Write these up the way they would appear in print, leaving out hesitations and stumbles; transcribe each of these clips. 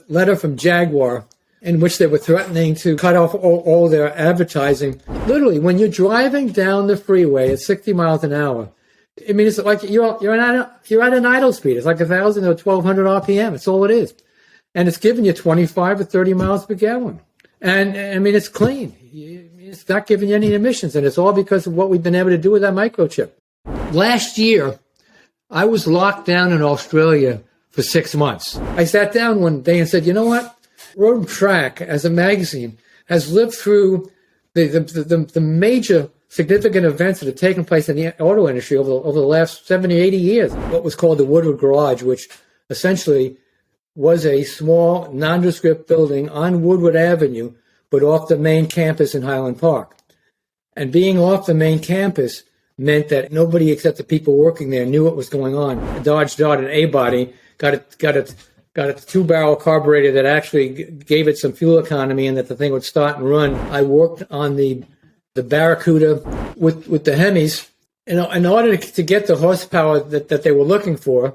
letter from Jaguar in which they were threatening to cut off all their advertising. Literally, when you're driving down the freeway at 60 miles an hour, I mean, it's like you're at an idle speed. It's like 1,000 or 1,200 RPM. It's all it is. And it's giving you 25 or 30 miles per gallon. And, I mean, it's clean. It's not giving you any emissions. And it's all because of what we've been able to do with that microchip. Last year, I was locked down in Australia for 6 months. I sat down one day and said, you know what? Road and Track, as a magazine, has lived through the major significant events that have taken place in the auto industry over the last 70, 80 years. What was called the Woodward Garage, which essentially was a small, nondescript building on Woodward Avenue, but off the main campus in Highland Park. And being off the main campus meant that nobody except the people working there knew what was going on. A Dodge Dart, an A-body, got a two-barrel carburetor that actually gave it some fuel economy and that the thing would start and run. I worked on the Barracuda with the Hemis. In order to get the horsepower that they were looking for,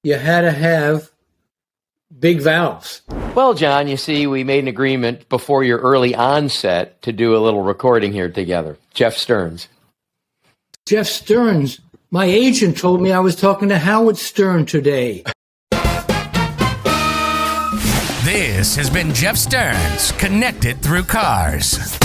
you had to have big valves. Well, John, you see, we made an agreement before your early onset to do a little recording here together. Jeff Stearns. Jeff Stearns. My agent told me I was talking to Howard Stern today. This has been Jeff Stearns, Connected Through Cars.